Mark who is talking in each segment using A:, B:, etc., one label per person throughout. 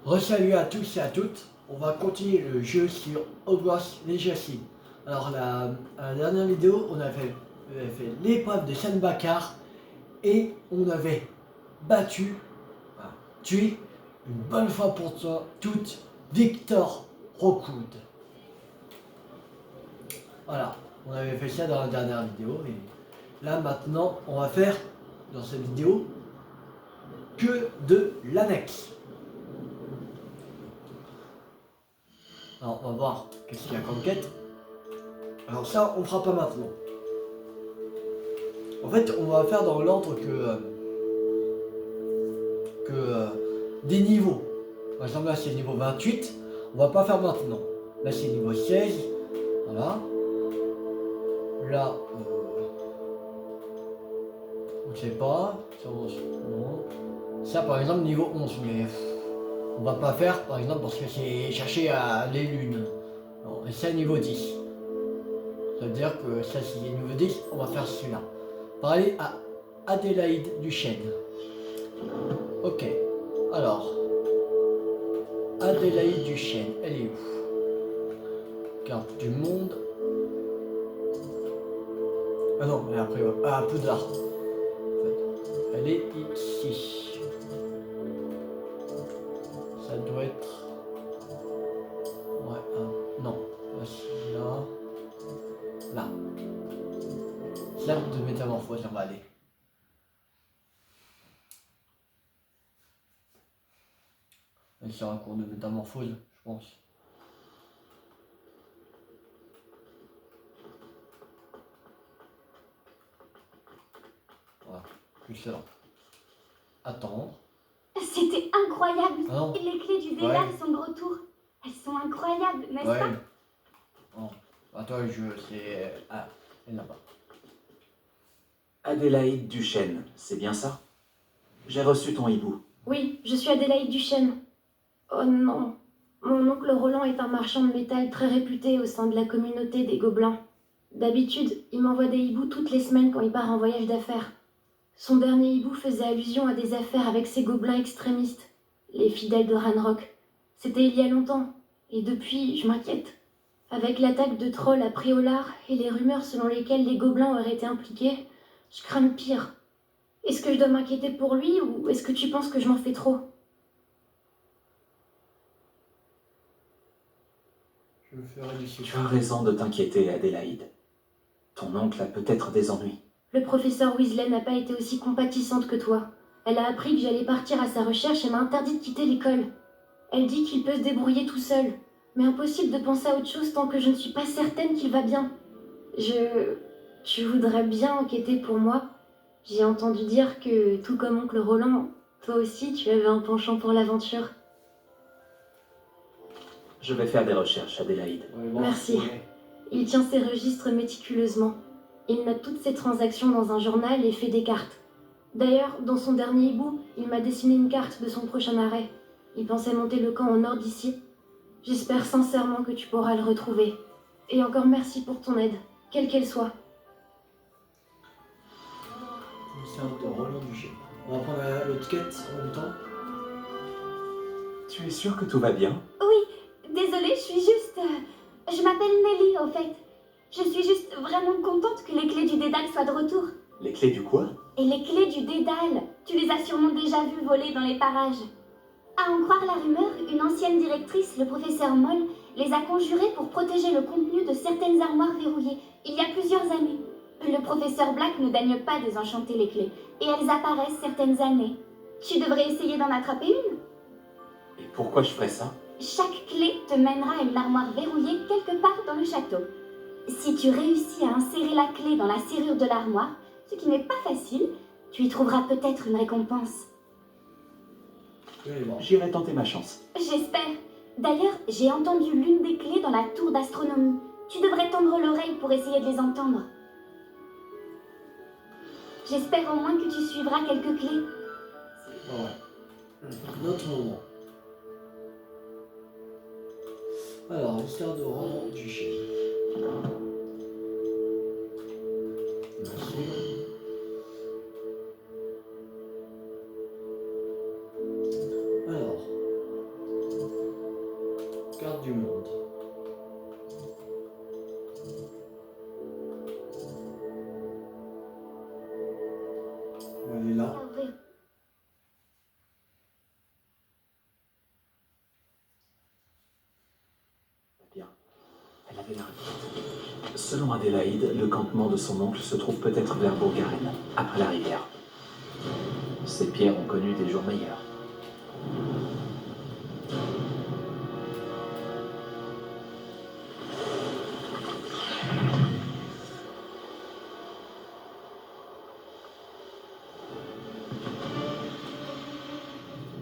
A: Re-salut à tous et à toutes. On va continuer le jeu sur Hogwarts Legacy. Alors à la dernière vidéo, on avait fait l'épreuve de Shan Bakar et on avait battu, tué une bonne fois pour toutes Victor Rockwood. Voilà, on avait fait ça dans la dernière vidéo et là maintenant on va faire dans cette vidéo que de l'annexe. Alors on va voir qu'est-ce qu'il y a comme quête. Alors ça on fera pas maintenant. En fait on va faire dans l'ordre des niveaux. Par exemple là c'est niveau 28, on va pas faire maintenant. Là c'est niveau 16, voilà. Là on sait pas, ça, non. Ça par exemple niveau 11, mais on va pas faire par exemple parce que c'est chercher à les lunes. Non, et ça niveau 10. Ça veut dire que ça c'est niveau 10, on va faire celui-là. Parler à Adélaïde Duchesne. Ok, alors Adélaïde Duchesne, elle est où? Carte du monde. Ah non, elle est après, à Poudlard. En fait. Elle est ici. Ça doit être... Ouais, non. Voici là. Là. Cercle de métamorphose, on va aller. Elle sera un cours de métamorphose, je pense. Voilà, juste là. Attendre.
B: C'était incroyable.
A: Ah non.
B: Et les clés du dédale sont de retour. Elles sont incroyables, n'est-ce pas?
A: Non. Attends, c'est... Ah, elle n'a pas.
C: Adélaïde Duchesne, c'est bien ça? J'ai reçu ton hibou.
B: Oui, je suis Adélaïde Duchesne. Oh non. Mon oncle Roland est un marchand de métal très réputé au sein de la communauté des Gobelins. D'habitude, il m'envoie des hiboux toutes les semaines quand il part en voyage d'affaires. Son dernier hibou faisait allusion à des affaires avec ces gobelins extrémistes, les fidèles de Ranrock. C'était il y a longtemps, et depuis, je m'inquiète. Avec l'attaque de trolls à Priolar et les rumeurs selon lesquelles les gobelins auraient été impliqués, je crains le pire. Est-ce que je dois m'inquiéter pour lui ou est-ce que tu penses que je m'en fais trop?
A: Je ferai du sucre.
C: Tu as raison de t'inquiéter, Adélaïde. Ton oncle a peut-être des ennuis.
B: Le professeur Weasley n'a pas été aussi compatissante que toi. Elle a appris que j'allais partir à sa recherche et m'a interdit de quitter l'école. Elle dit qu'il peut se débrouiller tout seul, mais impossible de penser à autre chose tant que je ne suis pas certaine qu'il va bien. Tu voudrais bien enquêter pour moi? J'ai entendu dire que, tout comme oncle Roland, toi aussi tu avais un penchant pour l'aventure.
C: Je vais faire des recherches, Adélaïde.
A: Ouais, bon,
B: Merci.
A: ouais.
B: Il tient ses registres méticuleusement. Il note toutes ses transactions dans un journal et fait des cartes. D'ailleurs, dans son dernier hibou, il m'a dessiné une carte de son prochain arrêt. Il pensait monter le camp au nord d'ici. J'espère sincèrement que tu pourras le retrouver. Et encore merci pour ton aide, quelle qu'elle soit.
A: Commissaire de Roland Duché. On va prendre l'autre quête en même temps.
C: Tu es sûr que tout va bien?
B: Désolée, je suis juste... Je m'appelle Nelly, au fait. Je suis juste vraiment contente que les clés du dédale soient de retour.
C: Les clés du quoi?
B: Et les clés du dédale, tu les as sûrement déjà vues voler dans les parages. À en croire la rumeur, une ancienne directrice, le professeur Moll, les a conjurées pour protéger le contenu de certaines armoires verrouillées, il y a plusieurs années. Le professeur Black ne daigne pas désenchanter les clés, et elles apparaissent certaines années. Tu devrais essayer d'en attraper une.
C: Et pourquoi je ferais ça?
B: Chaque clé te mènera à une armoire verrouillée quelque part dans le château. Si tu réussis à insérer la clé dans la serrure de l'armoire, ce qui n'est pas facile, tu y trouveras peut-être une récompense.
A: Oui, bon.
C: J'irai tenter ma chance.
B: J'espère. D'ailleurs, j'ai entendu l'une des clés dans la tour d'astronomie. Tu devrais tendre l'oreille pour essayer de les entendre. J'espère au moins que tu suivras quelques clés.
A: Bon, ouais. Notre moment. Alors, l'histoire de Roland Duché. Merci. Alors. Carte du monde. Elle est là.
B: Hervé,
C: Bien. Elle avait l'air inquiète. Selon Adélaïde, le campement de son oncle se trouve peut-être vers Bourgarenne, après la rivière. Ces pierres ont connu des jours meilleurs.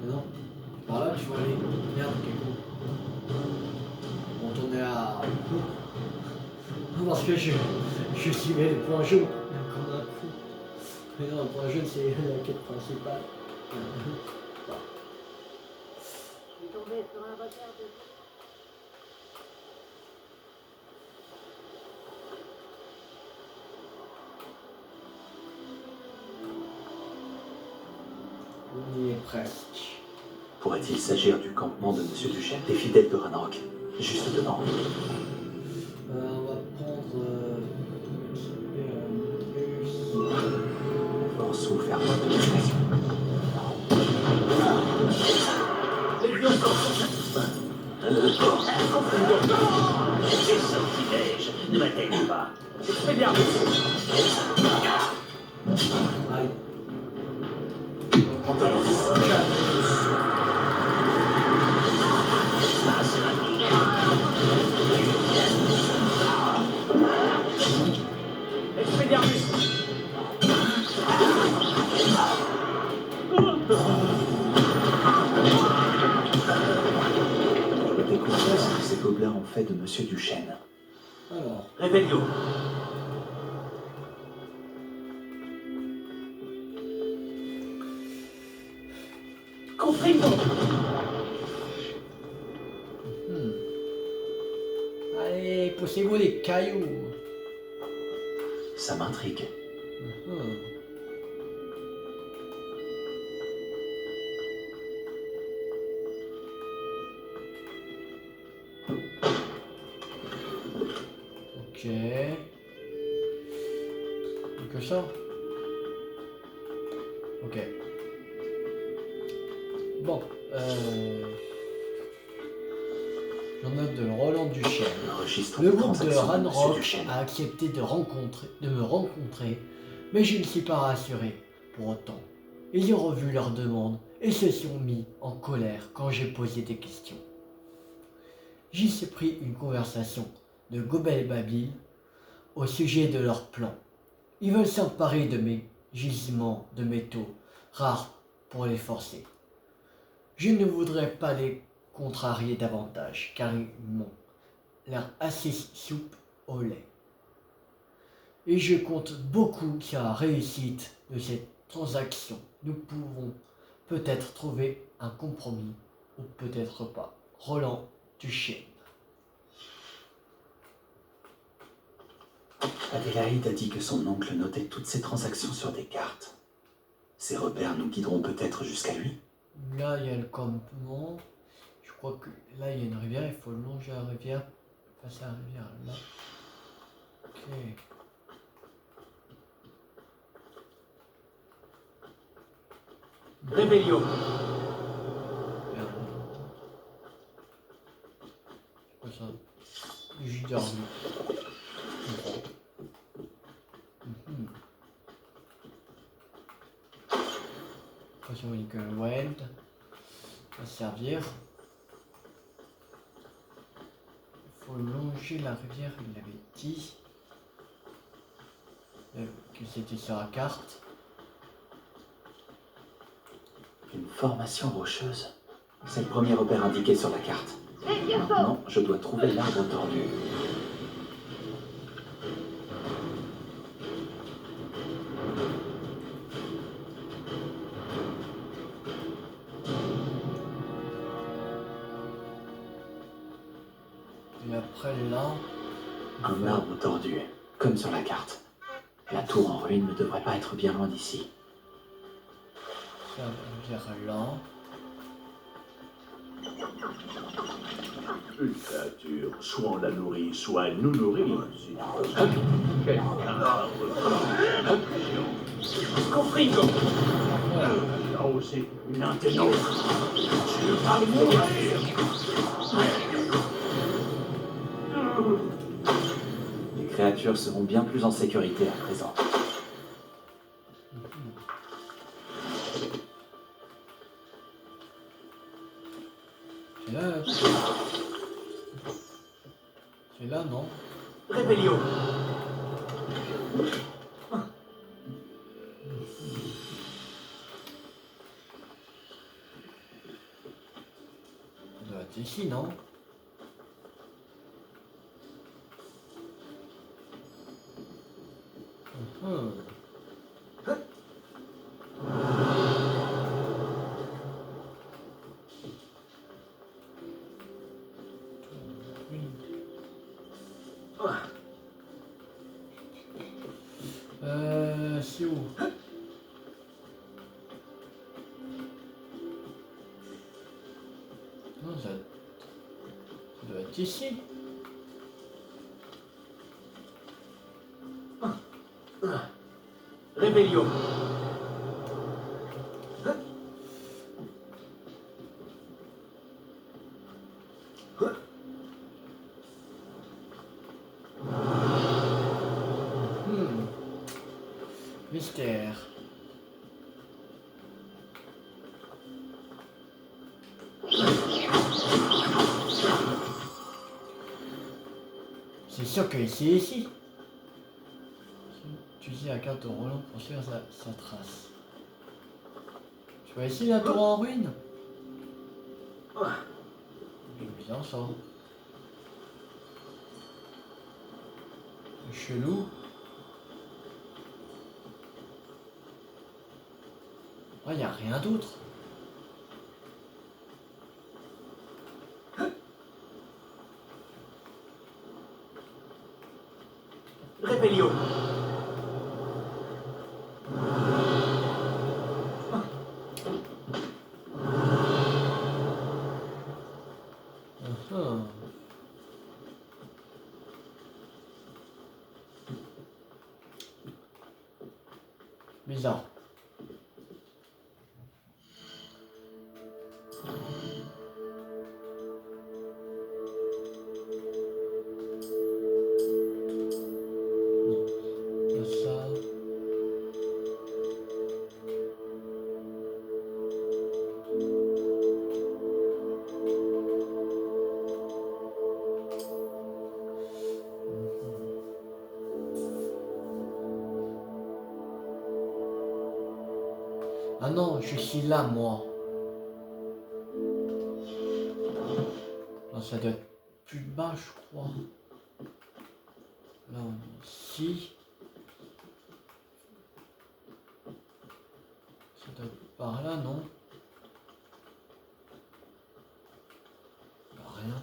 A: Mais non. Par là, tu vas aller. Merde, Keko. On tournait à. Parce que je suivais le point jaune. Comme un fou. Mais non, le point jaune, c'est la quête principale.
B: je suis tombée sur un repère de...
A: On y est presque.
C: Pourrait-il s'agir du campement de Monsieur Duchesne, des fidèles de Ranrock, juste devant?
A: On va prendre.
C: Force ou faire preuve de discrétion.
D: Ces sortilèges ne m'atteignent pas. Très bien.
A: Aïe.
D: Expédiarmus.
C: Je vais découvrir ce que ces gobelins ont fait de Monsieur Duchesne.
A: Alors.
D: Réveille-nous. Comprimo.
A: Allez, poussez-vous les cailloux.
C: Ça m'intrigue.
A: Mhm. Ok. Que ça. Ok. Bon. J'en note de Roland Duchesne.
C: Un registre
A: Le
C: de
A: groupe de
C: transactions de Monsieur
A: Ranrock
C: Duchesne.
A: a accepté de me rencontrer, mais je ne suis pas rassuré pour autant. Ils ont revu leur demande et se sont mis en colère quand j'ai posé des questions. J'y suis pris une conversation de Gobel Babil au sujet de leur plan. Ils veulent s'emparer de mes gisements de métaux rares pour les forcer. Je ne voudrais pas les contrarier davantage, car ils m'ont l'air assez soupe au lait. Et je compte beaucoup sur la réussite de cette transaction. Nous pouvons peut-être trouver un compromis, ou peut-être pas. Roland Duchesne.
C: Adélaïde a dit que son oncle notait toutes ses transactions sur des cartes. Ces repères nous guideront peut-être jusqu'à lui.
A: Là, il y a le campement. Je crois que là, il y a une rivière. Il faut longer la rivière. Passer la rivière là. Ok.
D: Rébellion.
A: Merde. C'est quoi ça? Du jus d'herbe. Mhm. Potion Nickel Wild. Va servir. Il faut longer la rivière, il l'avait dit. Que c'était sur la carte.
C: Une formation rocheuse. C'est le premier repère indiqué sur la carte. Maintenant, je dois trouver l'arbre tordu.
A: Et après là.
C: Un arbre tordu, comme sur la carte. La tour en ruine ne devrait pas être bien loin d'ici.
A: Ça va vers là.
E: Une créature, soit on la nourrit, soit elle nous nourrit. Quelqu'un a
D: Compris, Go.
E: a osé l'un des nôtres. Tu vas mourir.
C: Les créatures seront bien plus en sécurité à présent.
A: C'est là. C'est là, non?
D: Rébellion.
A: Ça doit être ici, non? Hum. C'est où? Non, ça doit être ici.
D: Rébellion.
A: Mystère. C'est sûr que c'est ici. Tu utilises la carte au Roland pour suivre sa trace. Tu vois ici la tour en ruine? C'est bizarre ça. C'est chelou. Ah, y a rien d'autre.
D: Rébellion.
A: Hum. Bizarre. Non, pas ça. Ah non, je suis là, moi. Non, ça doit être plus bas, je crois. Là, ici. Ça doit être par là, non? Bah, rien.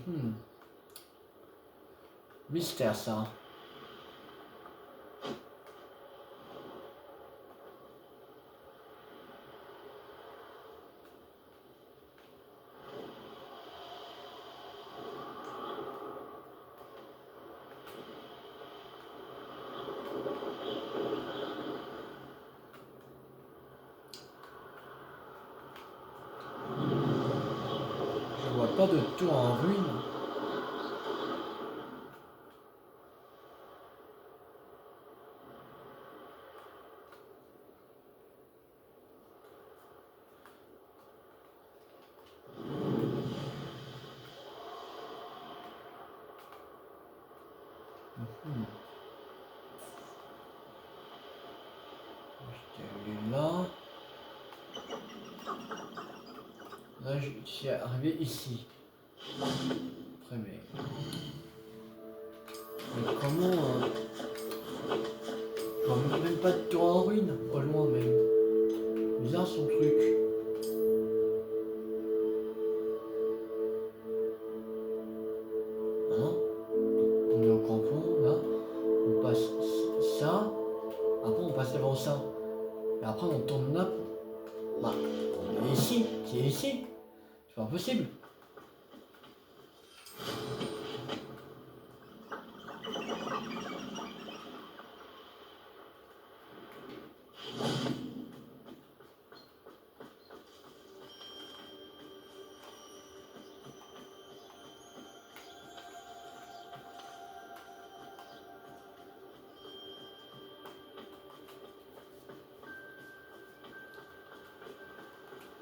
A: Mhm. Mystère, ça. Je vois pas de tour en ruine. Mhm. J'étais allé là. Là, je suis arrivé ici. Après, mais comment... je vois même pas de tour en ruine, au loin même. Bizarre son truc. Hein? On est au grand point. pas possible.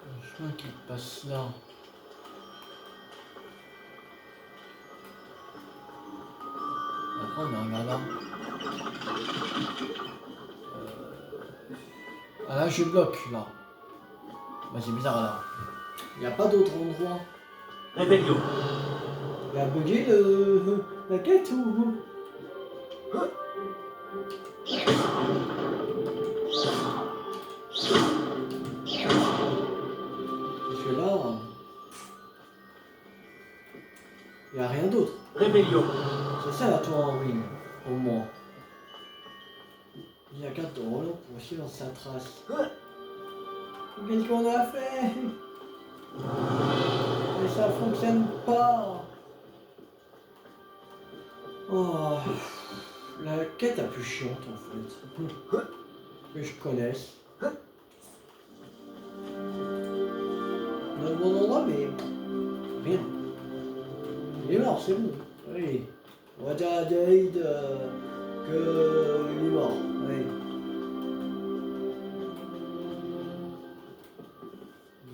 A: Le chemin qui passe là. Après on arrive là. Ah là je bloque là. Bah c'est bizarre là. Il n'y a pas d'autre endroit.
C: Réveillon.
A: Il a bugué la quête ou... Parce que là... Il n'y a rien d'autre.
C: Réveillon.
A: C'est ça la tour en ruine, au moins. Il y a 4 drôles pour suivre sa trace. Qu'est-ce qu'on a fait? Mais ça fonctionne pas. Oh, la quête la plus chiante en fait. Que je connaisse. On a le bon endroit mais rien. Il est mort, c'est bon. Oui. On va dire à Adélaïde qu'il est mort. Oui.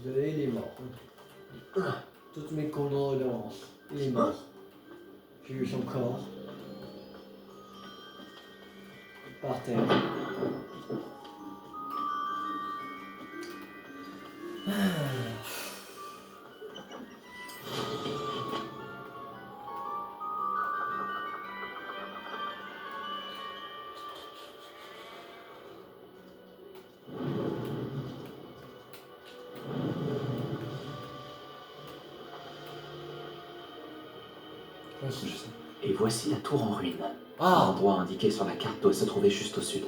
A: Désolé, il est mort. Toutes mes condoléances. Il est mort. J'ai vu son corps. Par terre.
C: Et voici la tour en ruine.
A: Ah,
C: L'endroit indiqué sur la carte doit se trouver juste au sud.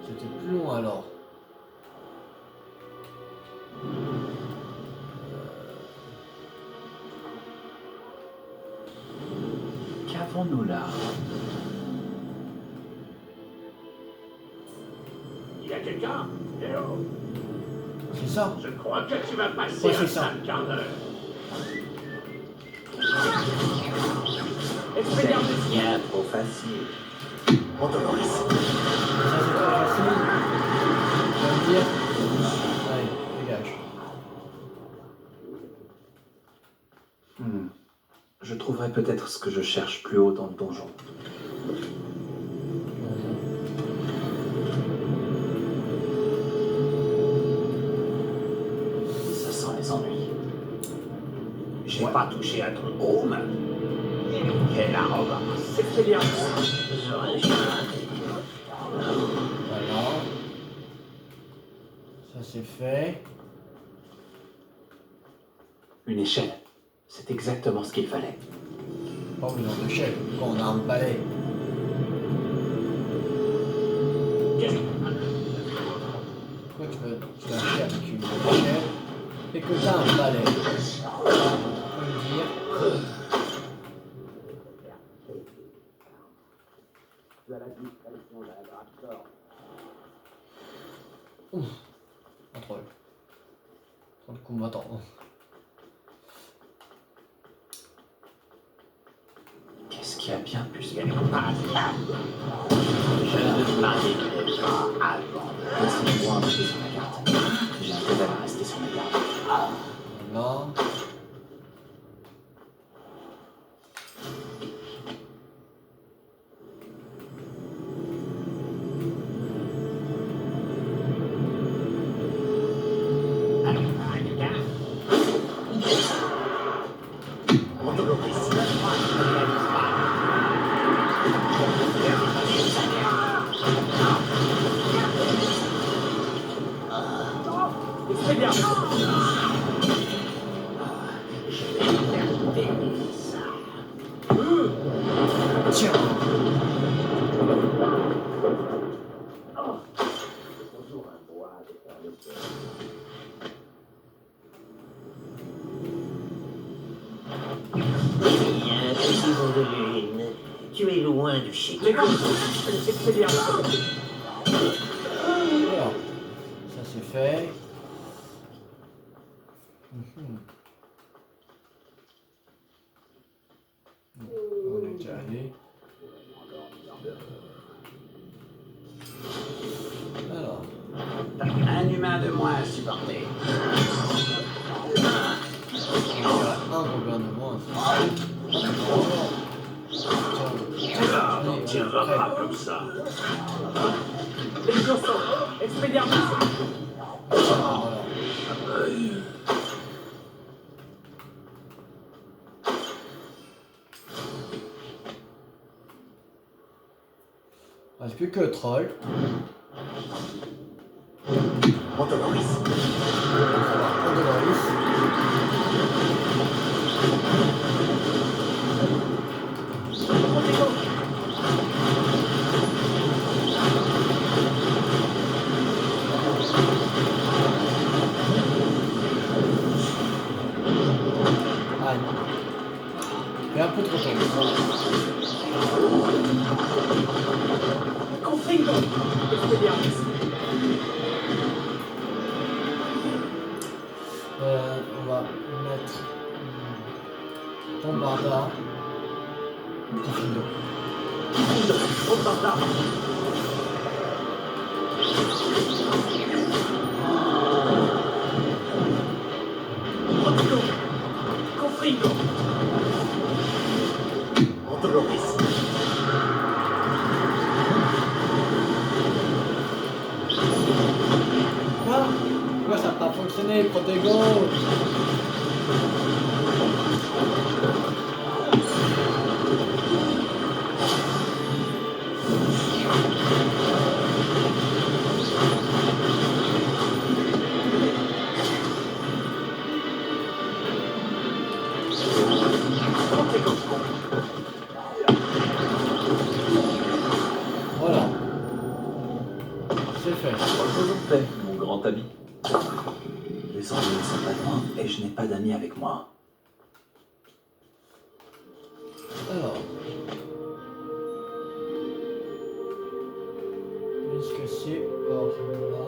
A: c'était plus long alors.
C: Qu'avons-nous là?
E: Il y a quelqu'un? Eh oh,
A: C'est ça.
E: je crois que tu vas passer
A: Ouais, c'est
E: un
A: ça.
E: sale quart d'heure.
C: C'est bien trop facile. On te l'aurait.
A: Ça c'est pas facile. Je vais me dire. Allez, dégage.
C: Je trouverai peut-être ce que je cherche plus haut dans le donjon. Ça sent les ennuis.
E: J'ai pas touché à ton home. Quelle arrogance.
C: C'est bien.
E: J'aurais jamais.
A: Voilà. Ça c'est fait.
C: Une échelle. C'est exactement ce qu'il fallait.
A: Pas besoin de chef, quand on a un balai. Pourquoi tu vas chercher avec une échelle et que t'as un balai? On peut me dire. Ouf, un troll. Troll combattant.
C: Qu'est-ce qui a bien pu se
E: Je
C: gagner?
E: ne me marier pas avant.
C: Laissez-moi un peu sur la carte. J'ai intérêt à rester sur ma garde.
A: Voilà. Tiens.
D: Bien, petit vent de lune, tu es loin de chez toi.
C: Les gars, c'est bien.
A: Voilà. Ça c'est fait. On est déjà allé. Alors.
C: Un humain de moins à supporter.
A: Il y a un Robin de moins.
E: Ah, on tirera pas comme ça.
C: L'exoso, Expelliarmus.
A: Voilà. Il reste plus que le troll.
C: Montoloris.
A: Un de Loris. Aïe. Et un peu trop tôt.
C: Confringo. Expelliarmus.
A: On va mettre Bombarda. Confindo.
C: Bombarda. Confringo. Montoloris.
A: Quoi? Pourquoi ça n'a pas fonctionné, Protego? Voilà. C'est fait.
C: Faisons paix, mon grand ami. Les ennuis ne sont pas loin et je n'ai pas d'amis avec moi.
A: Alors. Est-ce que c'est par là?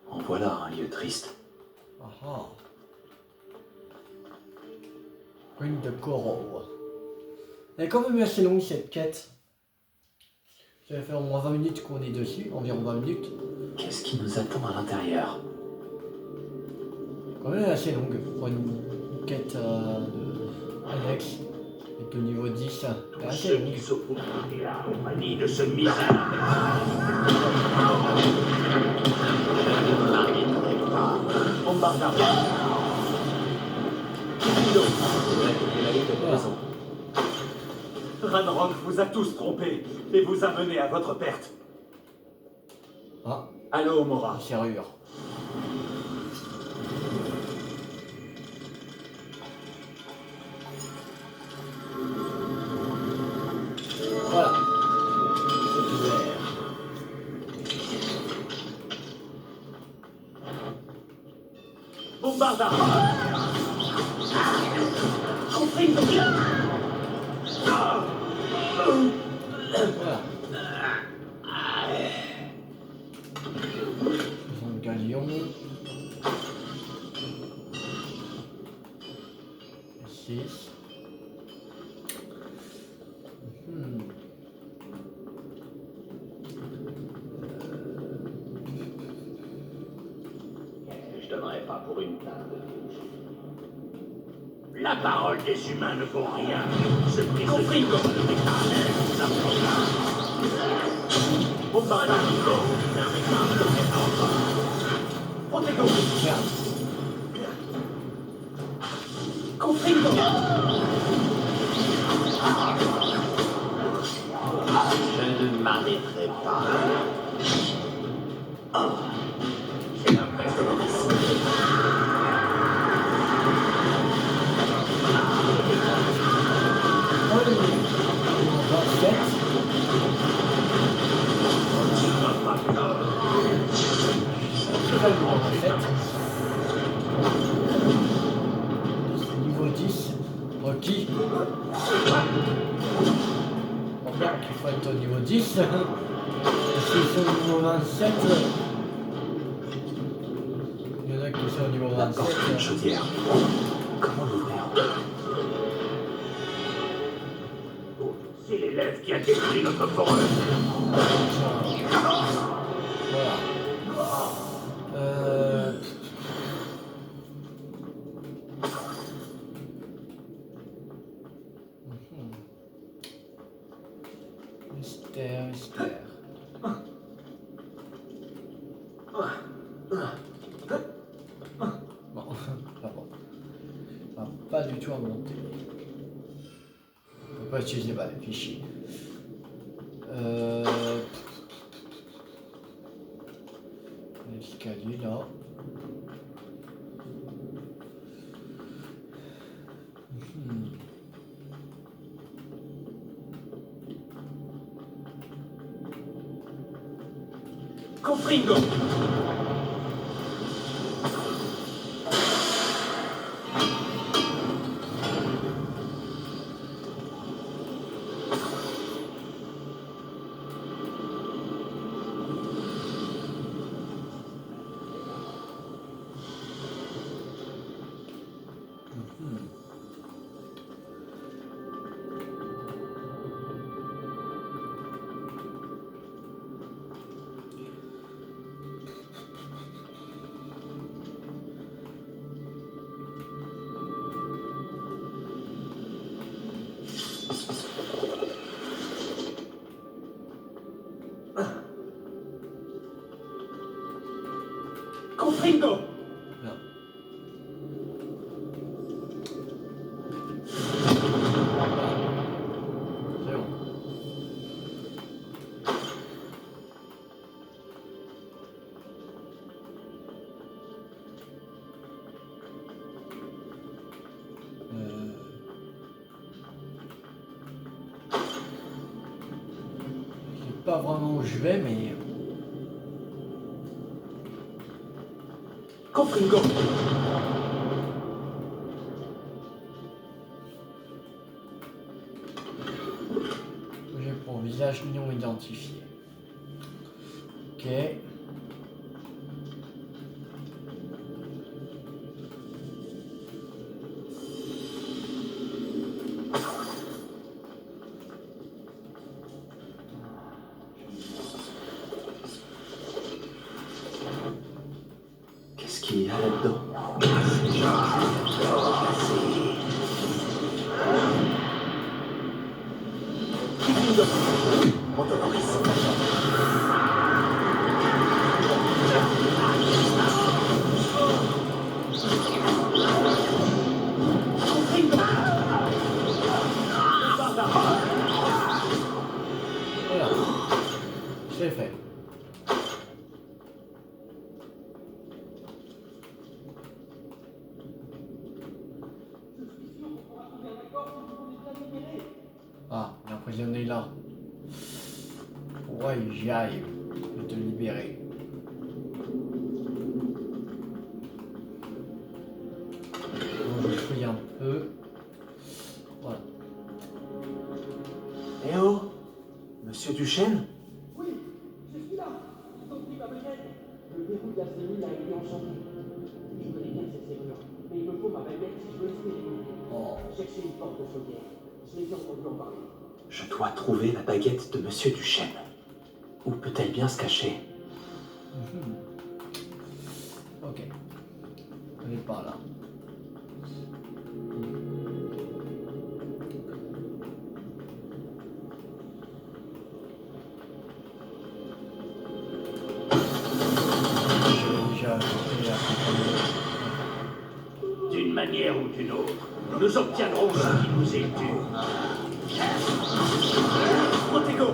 C: En voilà un lieu triste.
A: Ah ah. Ruine de Corot. Elle est quand même assez longue cette quête. Ça va faire au moins 20 minutes qu'on est dessus, environ 20 minutes.
C: Qu'est-ce qui nous attend à l'intérieur?
A: Quand même assez longue pour une quête de Alex et de niveau 10. C'est
E: Tous
A: assez
E: ceux
A: longue.
E: qui s'opposent à la compagnie de ce misère.
C: Bombarda.
A: Voilà.
C: Ranrock vous a tous trompés et vous a mené à votre perte.
A: Ah,
C: Allô, Mora.
A: une serrure. Voilà. C'est ouvert.
C: Bombarda. Confringo.
A: Voilà. Ils ont le galion. 6.
E: Je donnerais pas pour une table. La parole des humains ne vaut rien. Ce prix de frigo de métal, ça
C: Bombarda. Protego.
A: Merde.
C: Confringo.
D: Je ne m'arrêterai pas.
E: c'est la peste de
A: Oh, le 27. Totalement 27. Donc il faut être au niveau 10. S'ils sont au niveau 27, il y en a qui sont au niveau
C: La
A: 27.
C: porte d'une chaudière. Comment l'ouvrir?
E: C'est l'élève qui a détruit notre forêt.
A: Voilà. Mystère, mystère. Bon, pas bon. Ça va pas du tout à monter. On peut pas utiliser les fichiers. L'escalier là.
E: Confringo. Confringo.
A: Non. C'est bon. Je sais pas vraiment où je vais, mais
E: Confringo.
A: j'ai pour visage non identifié. Ok.
C: Qu'est-ce qu'il y a là-dedans?
A: Voilà. C'est fait. Ah, l'emprisonné là. Ouais, j'y aille. Je vais te libérer. Bon, je fouille un peu. Voilà.
C: Eh oh, Monsieur Duchesne?
F: Oui, je suis là. Ils ont pris ma baguette. Le verrou de la cellule a été enchanté. Je connais bien cette serrure, mais il me faut ma baguette si je veux essayer l'éliminer.
A: Oh.
F: Cherchez une porte de chaudière. Je les ai entendus en parler.
C: Je dois trouver la baguette de Monsieur Duchesne. Où peut-elle bien se cacher?
A: Ok. Elle est par là.
E: D'une manière ou d'une autre, nous obtiendrons ce qui nous est dû. Protego.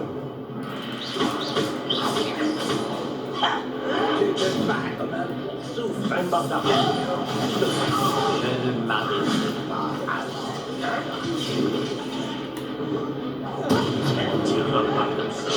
E: Tu te bats comme un souffle, un barbare. Je ne m'arrête pas à tu repars comme ça.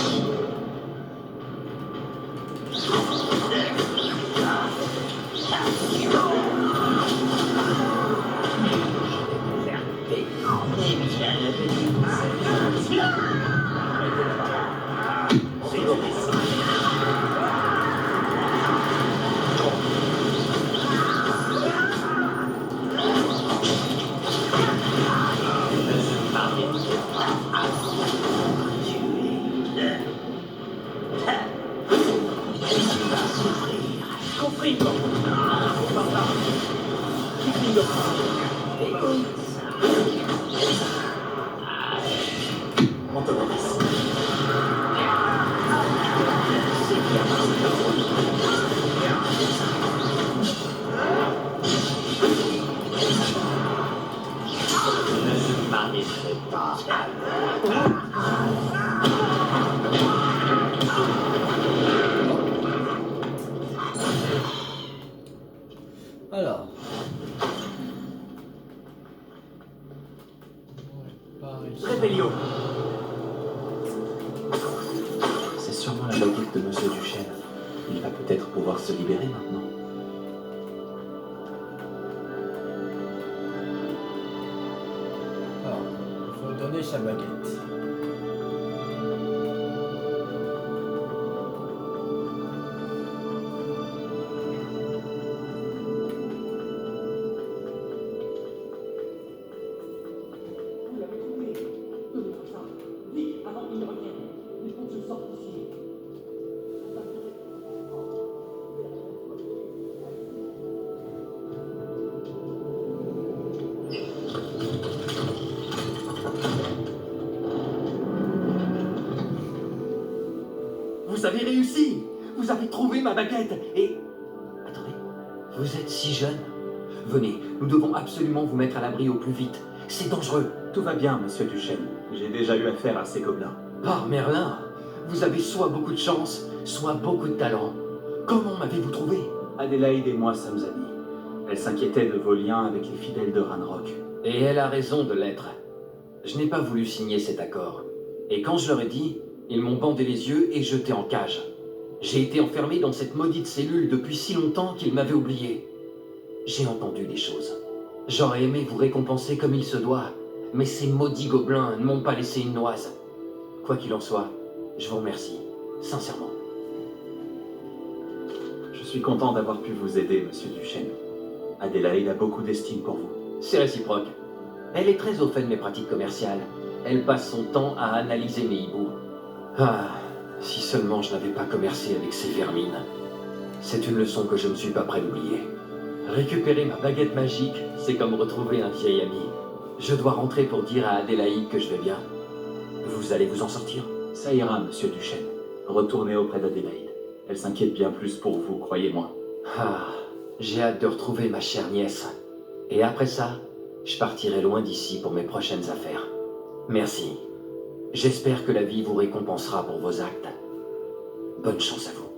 C: On te remercie.
D: Ne m'arrêterai pas alors.
A: Alors. Par ici.
C: Rébellion. C'est sûrement la baguette de Monsieur Duchesne. Il va peut-être pouvoir se libérer maintenant.
A: Alors, il faut donner sa baguette.
F: Vous l'avez trouvé. Donnez-moi ça. Vite, avant qu'il ne revienne. Il faut que je sorte d'ici.
G: Vous avez réussi. Vous avez trouvé ma baguette. Et... Attendez, vous êtes si jeune. Venez, nous devons absolument vous mettre à l'abri au plus vite. C'est dangereux.
C: Tout va bien, Monsieur Duchesne. J'ai déjà eu affaire à ces gobelins.
G: Ah, Merlin, vous avez soit beaucoup de chance, soit beaucoup de talent. Comment m'avez-vous trouvé?
C: Adélaïde et moi sommes amis. Elle s'inquiétait de vos liens avec les fidèles de Ranrock.
G: Et elle a raison de l'être. Je n'ai pas voulu signer cet accord. Et quand je leur ai dit, ils m'ont bandé les yeux et jeté en cage. J'ai été enfermé dans cette maudite cellule depuis si longtemps qu'ils m'avaient oublié. J'ai entendu des choses. J'aurais aimé vous récompenser comme il se doit, mais ces maudits gobelins ne m'ont pas laissé une noise. Quoi qu'il en soit, je vous remercie, sincèrement.
C: Je suis content d'avoir pu vous aider, Monsieur Duchesne. Adélaïde a beaucoup d'estime pour vous.
G: C'est réciproque. Elle est très au fait de mes pratiques commerciales. Elle passe son temps à analyser mes hiboux. Ah, si seulement je n'avais pas commercé avec ces vermines. C'est une leçon que je ne suis pas prêt d'oublier. Récupérer ma baguette magique, c'est comme retrouver un vieil ami. Je dois rentrer pour dire à Adélaïde que je vais bien. Vous allez vous en sortir?
C: Ça ira, Monsieur Duchesne. Retournez auprès d'Adélaïde. Elle s'inquiète bien plus pour vous, croyez-moi.
G: Ah, j'ai hâte de retrouver ma chère nièce. Et après ça, je partirai loin d'ici pour mes prochaines affaires. Merci. J'espère que la vie vous récompensera pour vos actes. Bonne chance à vous.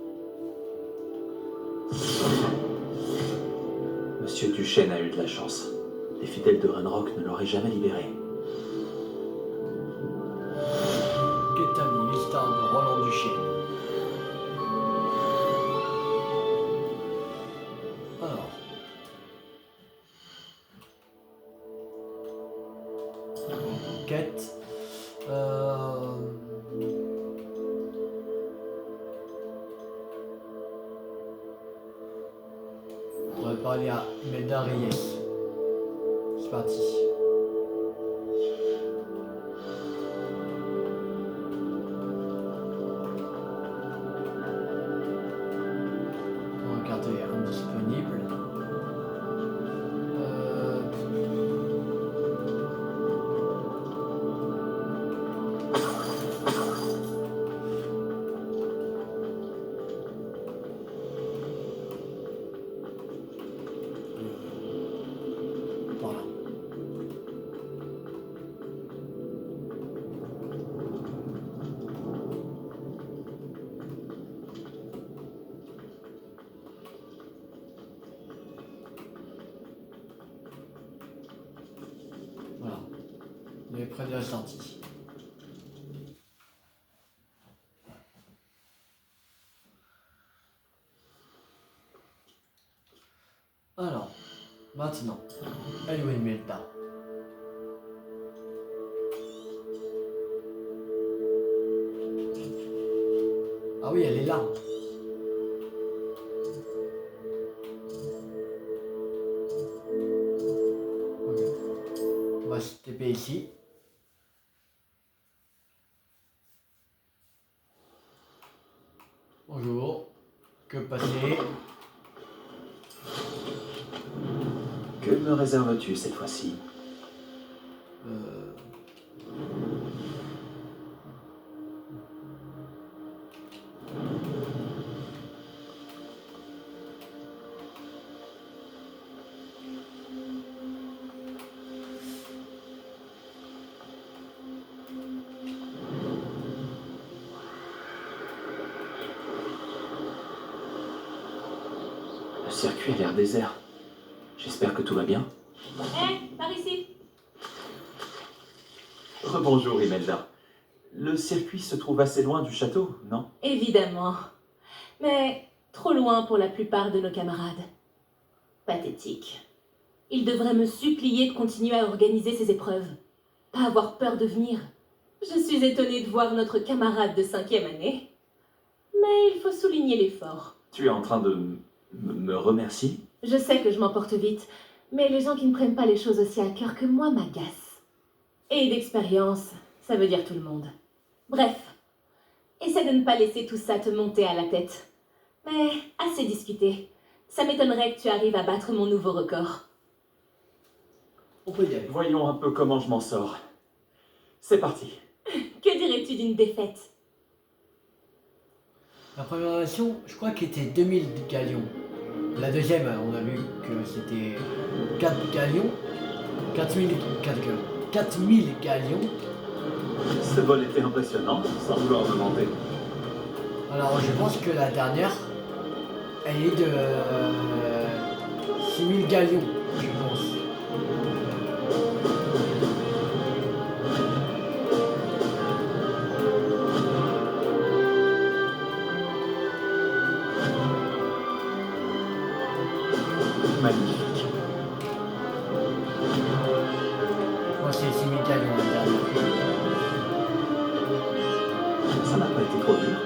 C: Monsieur Duchesne a eu de la chance. Les fidèles de Ranrock ne l'auraient jamais libéré.
A: Qu'est-ce l'histoire de Roland Duchesne? Alors. Quête. On va parler à Imelda Reyes. C'est parti. On va regarder indisponible. Voilà. Voilà. On est près de la sortie. Alors, maintenant, elle est où Imelda? Ah oui, elle est là. Ok. On va se TP ici. Bonjour. Que passer?
C: Que me réserves-tu cette fois-ci?
A: Euh...
C: Le circuit a l'air désert. J'espère que tout va bien.
B: Hé, par ici.
C: Rebonjour, Imelda. Le circuit se trouve assez loin du château, non?
H: Évidemment. Mais trop loin pour la plupart de nos camarades. Pathétique. Ils devraient me supplier de continuer à organiser ces épreuves. Pas avoir peur de venir. Je suis étonnée de voir notre camarade de 5e année. Mais il faut souligner l'effort.
C: Tu es en train de me remercier?
H: Je sais que je m'emporte vite, mais les gens qui ne prennent pas les choses aussi à cœur que moi m'agacent. Et d'expérience, ça veut dire tout le monde. Bref, essaie de ne pas laisser tout ça te monter à la tête. Mais assez discuté. Ça m'étonnerait que tu arrives à battre mon nouveau record.
A: On peut y aller.
C: Voyons un peu comment je m'en sors. C'est parti.
H: Que dirais-tu d'une défaite?
A: La première version, je crois qu'elle était 2000 galions. La deuxième, on a vu que c'était 4 galions. 4000 galions.
C: Ce vol était impressionnant, sans vouloir me vanter.
A: Alors je pense que la dernière, elle est de 6000 galions, je pense.
C: Magnifique.
A: Moi c'est 6000 galions la dernière.
C: Ça n'a pas été trop dur.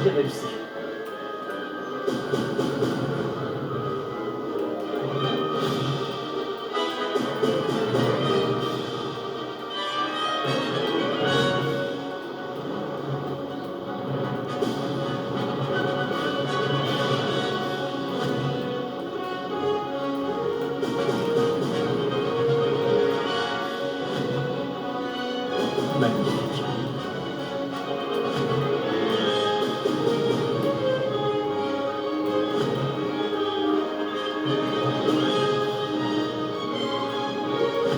C: J'ai réussi. Magnifique.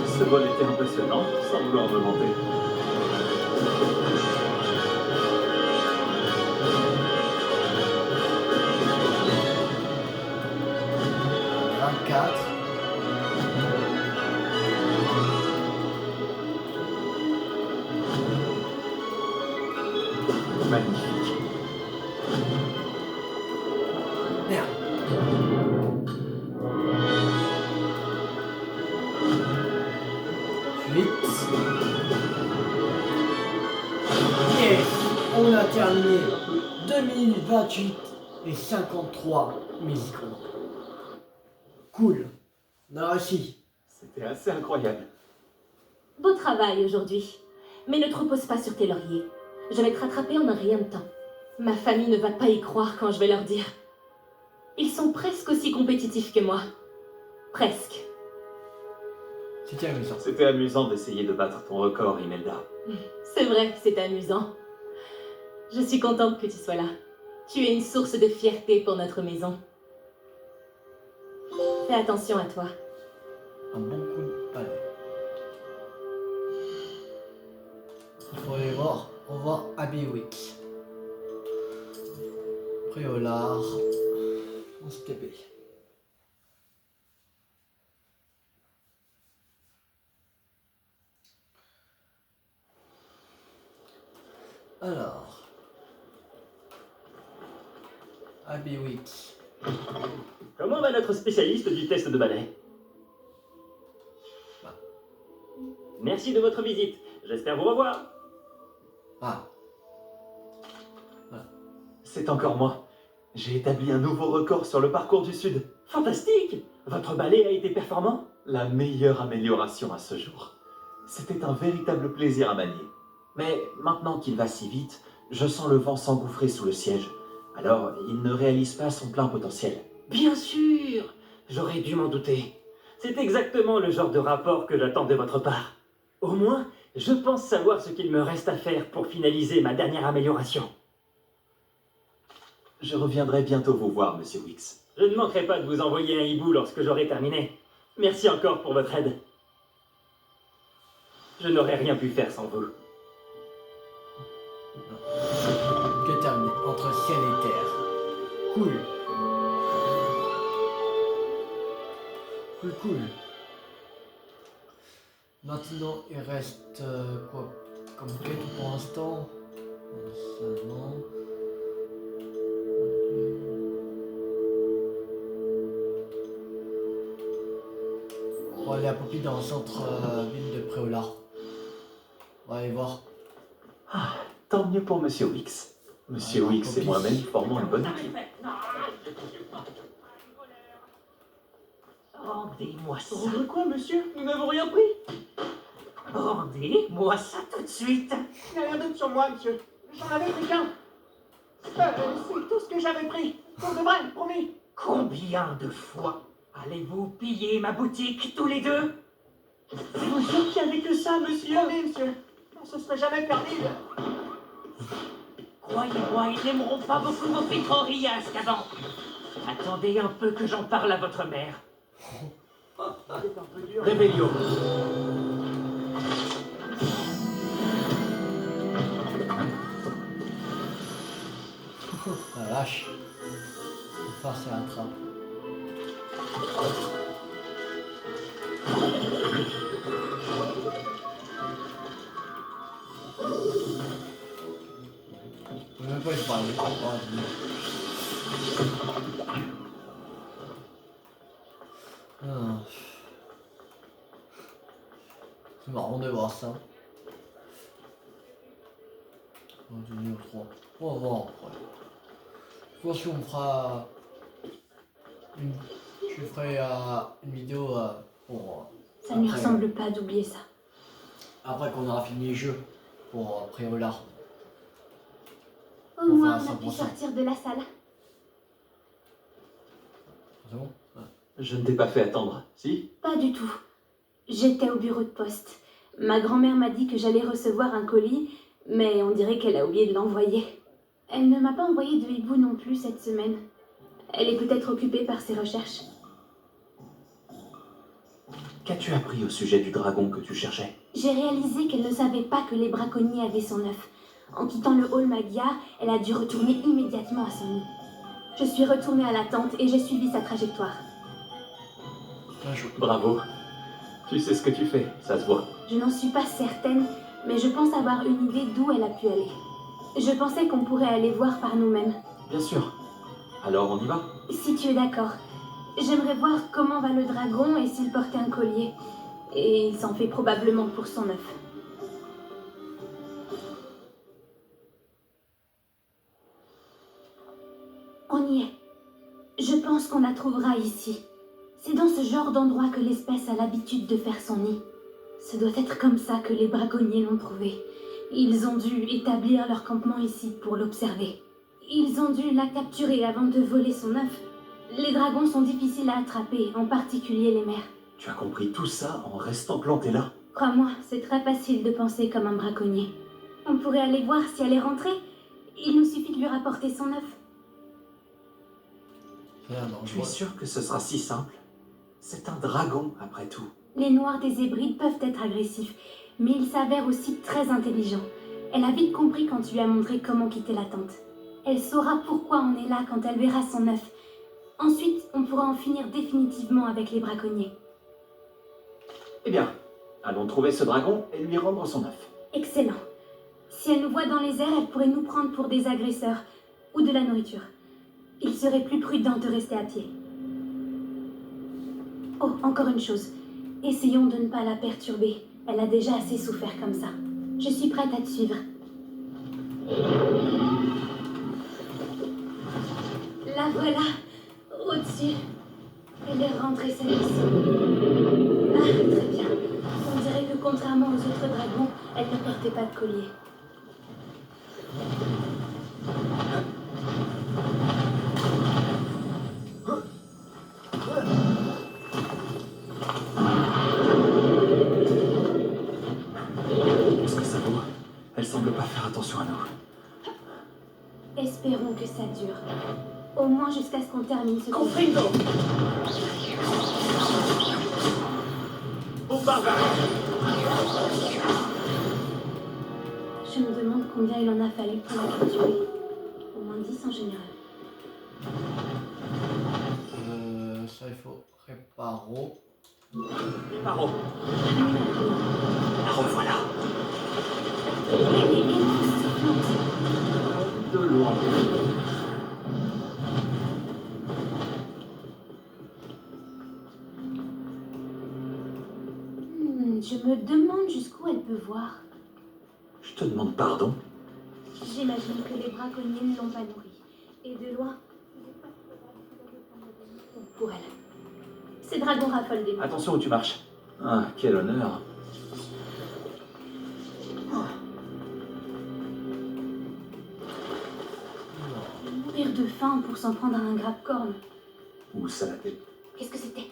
C: Ce vol était impressionnant, sans vouloir me vanter.
A: Quatre.
C: Magnifique.
A: Merde. Huit. Yes, on a terminé 2028 et 53 millisecondes. Cool. On a réussi.
C: C'était assez incroyable.
H: Beau travail aujourd'hui. Mais ne te repose pas sur tes lauriers. Je vais te rattraper en un rien de temps. Ma famille ne va pas y croire quand je vais leur dire. Ils sont presque aussi compétitifs que moi. Presque.
A: C'était amusant.
C: C'était amusant d'essayer de battre ton record, Imelda.
H: C'est vrai que c'est amusant. Je suis contente que tu sois là. Tu es une source de fierté pour notre maison. Fais attention à toi.
A: Un bon coup de palais. Il faut aller voir. On va à Biwick. Priolar. On se TP. Alors. Abby Wicks.
D: Comment va notre spécialiste du test de balai? Merci de votre visite. J'espère vous revoir.
A: Ah,
C: C'est encore moi. J'ai établi un nouveau record sur le parcours du Sud.
D: Fantastique! Votre balai a été performant?
C: La meilleure amélioration à ce jour. C'était un véritable plaisir à manier. Mais maintenant qu'il va si vite, je sens le vent s'engouffrer sous le siège. Alors, il ne réalise pas son plein potentiel.
D: Bien sûr! J'aurais dû m'en douter. C'est exactement le genre de rapport que j'attends de votre part. Au moins, je pense savoir ce qu'il me reste à faire pour finaliser ma dernière amélioration.
C: Je reviendrai bientôt vous voir, Monsieur Wicks.
D: Je ne manquerai pas de vous envoyer un hibou lorsque j'aurai terminé. Merci encore pour votre aide. Je n'aurais rien pu faire sans vous.
A: que terminé. Entre ciel et terre. Cool. Cool. Maintenant, il reste quoi comme quête pour l'instant? Ça, non. On va aller à Poppy dans le centre ville de Préola. On va aller voir.
C: Ah, tant mieux pour Monsieur Wicks. Monsieur Wicks et moi-même formons une bonne équipe.
D: Rendez-moi ça.
F: Rendre quoi, monsieur?
D: Nous n'avons rien pris.
F: Rendez-moi ça tout de suite. Il n'y a rien d'autre sur moi, monsieur. J'en avais pris qu'un. C'est tout ce que j'avais pris. Pour de vrai, promis.
D: Combien de fois allez-vous piller ma boutique tous les deux?
F: Vous sûr qu'il n'y avait que ça, monsieur? Promis, monsieur. On se serait jamais perdu.
D: Croyez-moi, ils n'aimeront pas beaucoup vos pétroliers qu'avant. Attendez un peu que j'en parle à votre mère.
F: C'est un peu dur.
C: Rébellion.
A: La vache. Enfin, c'est un train. Je peux même pas y parler. Ah. C'est marrant de voir ça. On va devenir 3. On va voir après. Je pense qu'on fera une... Je ferai une vidéo pour...
B: Ça ne lui
A: après-
B: ressemble pas d'oublier ça.
A: Après qu'on aura fini les jeux pour Préola.
B: Au
A: On
B: moins,
A: fera
B: on a pu
A: 100%.
B: sortir de la salle.
A: C'est bon? Ouais.
C: Je ne t'ai pas fait attendre, si?
B: Pas du tout. J'étais au bureau de poste. Ma grand-mère m'a dit que j'allais recevoir un colis, mais on dirait qu'elle a oublié de l'envoyer. Elle ne m'a pas envoyé de hibou non plus cette semaine. Elle est peut-être occupée par ses recherches.
C: Qu'as-tu appris au sujet du dragon que tu cherchais?
B: J'ai réalisé qu'elle ne savait pas que les braconniers avaient son œuf. En quittant le hall Magyar, elle a dû retourner immédiatement à son nid. Je suis retournée à la tente et j'ai suivi sa trajectoire.
A: Bien joué.
C: Bravo. Tu sais ce que tu fais, ça se voit.
B: Je n'en suis pas certaine, mais je pense avoir une idée d'où elle a pu aller. Je pensais qu'on pourrait aller voir par nous-mêmes.
C: Bien sûr. Alors on y va?
B: Si tu es d'accord, j'aimerais voir comment va le dragon et s'il portait un collier. Et il s'en fait probablement pour son œuf. On y est. Je pense qu'on la trouvera ici. C'est dans ce genre d'endroit que l'espèce a l'habitude de faire son nid. Ce doit être comme ça que les braconniers l'ont trouvée. Ils ont dû établir leur campement ici pour l'observer. Ils ont dû la capturer avant de voler son œuf. Les dragons sont difficiles à attraper, en particulier les mères.
C: Tu as compris tout ça en restant planté là?
B: Crois-moi, c'est très facile de penser comme un braconnier. On pourrait aller voir si elle est rentrée. Il nous suffit de lui rapporter son œuf.
A: C'est un
C: Tu es
A: dangereux.
C: sûr que ce sera si simple? C'est un dragon, après tout.
B: Les noirs des hébrides peuvent être agressifs, mais ils s'avèrent aussi très intelligents. Elle a vite compris quand tu lui as montré comment quitter la tente. Elle saura pourquoi on est là quand elle verra son œuf. Ensuite, on pourra en finir définitivement avec les braconniers.
C: Eh bien, allons trouver ce dragon et lui rendre son œuf.
B: Excellent. Si elle nous voit dans les airs, elle pourrait nous prendre pour des agresseurs ou de la nourriture. Il serait plus prudent de rester à pied. Oh, encore une chose. Essayons de ne pas la perturber. Elle a déjà assez souffert comme ça. Je suis prête à te suivre. La voilà, au-dessus. Elle est rentrée sa mission. Ah, très bien. On dirait que contrairement aux autres dragons, elle ne portait pas de collier.
C: Qu'est-ce que ça vaut? Elle semble pas faire attention à nous.
B: Espérons que ça dure. Au moins jusqu'à ce qu'on termine ce
F: Confringo! Au barbare!
B: Je me demande combien il en a fallu pour la capturer. Au moins 10 en général.
A: Ça il faut réparo.
F: Paro!
C: La revoilà.
B: Elle est époustouflante.
C: De loin.
B: Je me demande jusqu'où elle peut voir.
C: Je te demande pardon.
B: J'imagine que les braconniers ne l'ont pas nourrie. Et de loin, pour elle. Ces dragons raffolent des mots.
C: Attention où tu marches. Ah, quel honneur.
B: Mourir de faim pour s'en prendre à un grappe-corne.
C: Où ça la tête?
B: Qu'est-ce que c'était?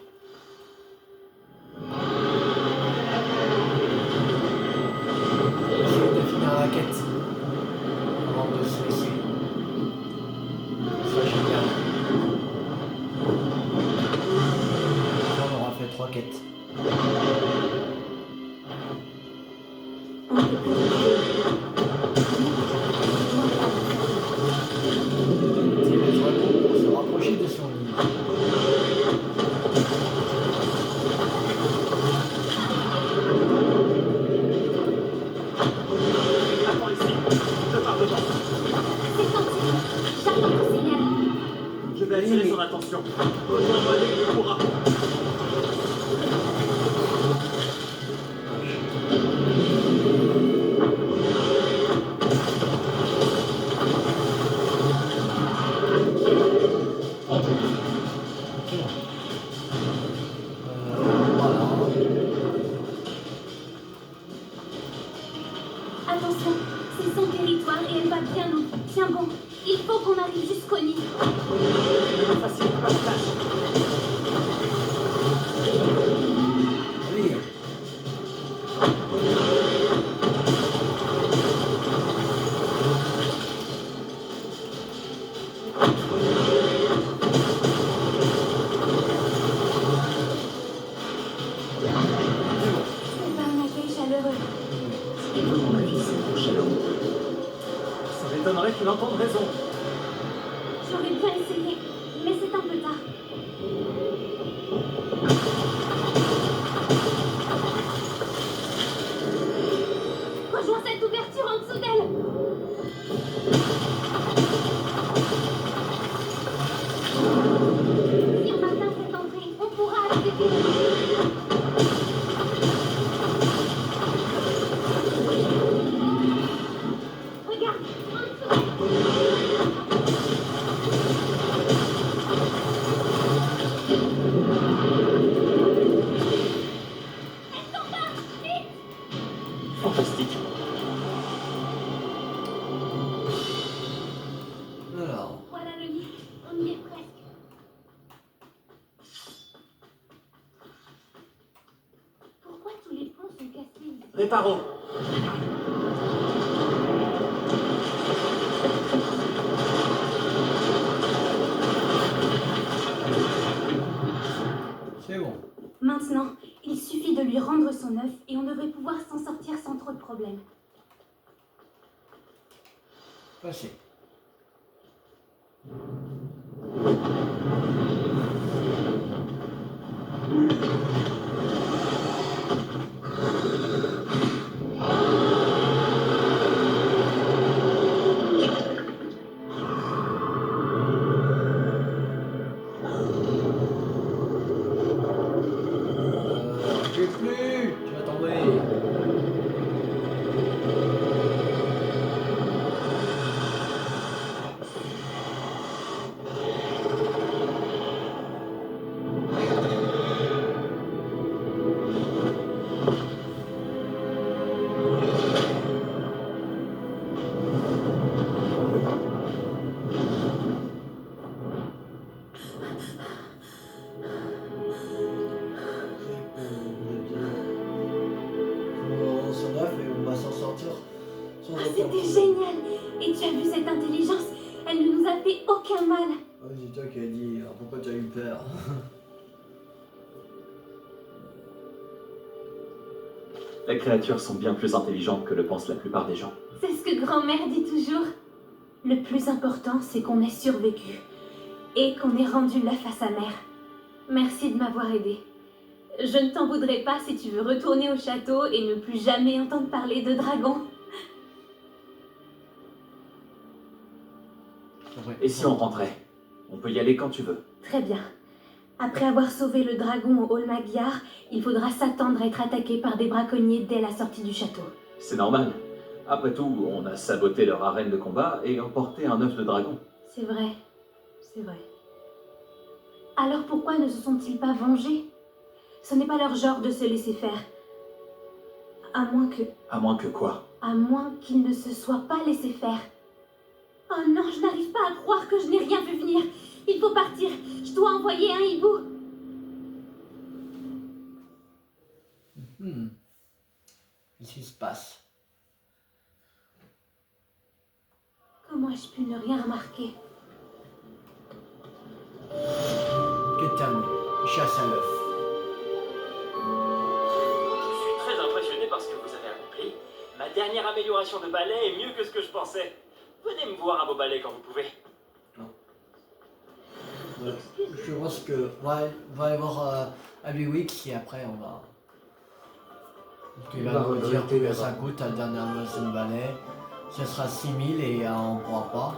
A: Essayer de finir la quête avant de se laisser. Ça génial. On aura fait 3 quêtes.
B: On ne peut plus
A: C'est le dragon pour se rapprocher de son lit.
F: Attends ici! Je pars devant!
B: C'est sorti. J'attends ton signal.
F: Je vais attirer son attention. Rejoins-moi dès que tu pourras.
A: Voilà.
B: Attention, c'est son territoire et elle va bien nous. Tiens bon, il faut qu'on arrive jusqu'au nid.
F: Ne me facilite pas la tâche.
A: Allez.
B: C'est pas un accueil chaleureux.
C: À mon avis, c'est trop chaleureux.
F: Ça m'étonnerait qu'il entende raison.
B: J'aurais bien essayé, mais c'est un peu tard. Rejoins cette ouverture en dessous d'elle. Si on atteint cette entrée, on pourra accéder. Regarde, en dessous.
C: Fantastique.
A: Alors.
B: Voilà le lit, on y est presque. Pourquoi tous les ponts sont cassés?
F: Réparo!
A: C'est bon.
B: Maintenant, il suffit de lui rendre son œuf et on devrait pouvoir s'en sortir sans trop de problèmes.
A: Passé.
B: fait aucun mal.
A: Oh, c'est toi qui as dit, pourquoi tu as eu peur?
C: Les créatures sont bien plus intelligentes que le pensent la plupart des gens.
B: C'est ce que grand-mère dit toujours. Le plus important, c'est qu'on ait survécu. Et qu'on ait rendu l'œuf à sa mère. Merci de m'avoir aidé. Je ne t'en voudrais pas si tu veux retourner au château et ne plus jamais entendre parler de dragons.
C: Et si on rentrait? On peut y aller quand tu veux.
B: Très bien. Après avoir sauvé le dragon au hall Magyar, il faudra s'attendre à être attaqué par des braconniers dès la sortie du château.
C: C'est normal. Après tout, on a saboté leur arène de combat et emporté un œuf de dragon.
B: C'est vrai. C'est vrai. Alors pourquoi ne se sont-ils pas vengés? Ce n'est pas leur genre de se laisser faire. À moins que...
C: À moins que quoi?
B: À moins qu'ils ne se soient pas laissés faire. Oh non, je n'arrive pas à croire que je n'ai rien vu venir. Il faut partir. Je dois envoyer un hibou.
A: Qu'est-ce qui se passe?
B: Comment ai-je pu ne rien remarquer?
A: Ketan, chasse à l'œuf.
D: Je suis très impressionné par ce que vous avez accompli. Ma dernière amélioration de balai est mieux que ce que je pensais. Venez me voir à vos balais quand vous pouvez.
A: Je pense que va y avoir Abby Weeks et après on va. Tu vas nous dire combien ça coûte la dernière machine balai. Ce sera 6000 et on ne pourra pas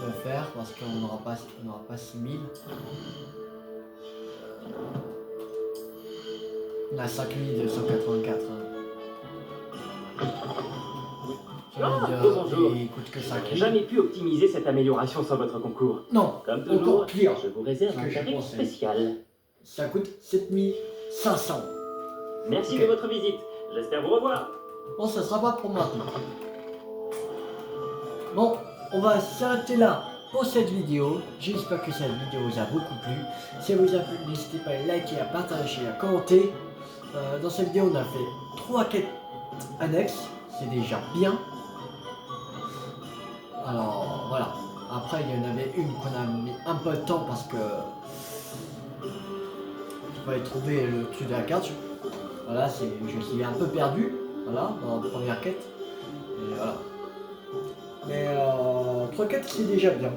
A: le faire parce qu'on n'aura pas 6000. On a 5284.
D: Bonjour.
A: Il coûte que
D: J'ai
A: 5000.
D: jamais pu optimiser cette amélioration sans votre concours.
A: Non,
D: Comme
A: encore
D: toujours,
A: pire.
D: je vous réserve
A: Ce
D: un
A: que je
D: tarif
A: pensais.
D: spécial.
A: Ça coûte 7500.
D: Merci
A: Ok.
D: de votre visite. J'espère vous revoir.
A: Bon, ça sera pas pour maintenant. Bon, on va s'arrêter là pour cette vidéo. J'espère que cette vidéo vous a beaucoup plu. Si elle vous a plu, n'hésitez pas à liker, à partager, à commenter. Dans cette vidéo, on a fait 3 quêtes annexes. C'est déjà bien. Alors, voilà. Après, il y en avait une qu'on a mis un peu de temps parce que je pouvais trouver le truc de la carte. Voilà, je suis un peu perdu. Voilà, dans la première quête. Et voilà. Mais 3 quêtes, c'est déjà bien.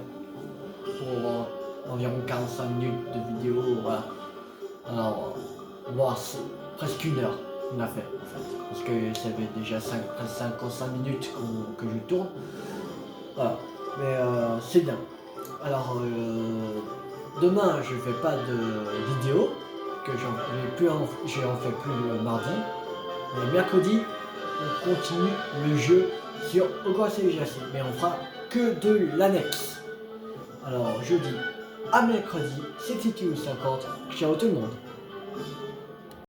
A: Pour environ 45 minutes de vidéo. Voilà. Alors, voir presque 1 heure qu'on a fait en fait. Parce que ça fait déjà presque 55 minutes que je tourne. Voilà. Mais c'est bien. Alors, demain, je fais pas de vidéo. Que j'en fais plus le mardi. Mais mercredi, on continue le jeu sur Hogwarts Legacy. Mais on fera que de l'annexe. Alors, je dis à mercredi, c'était TU50. Ciao tout le monde.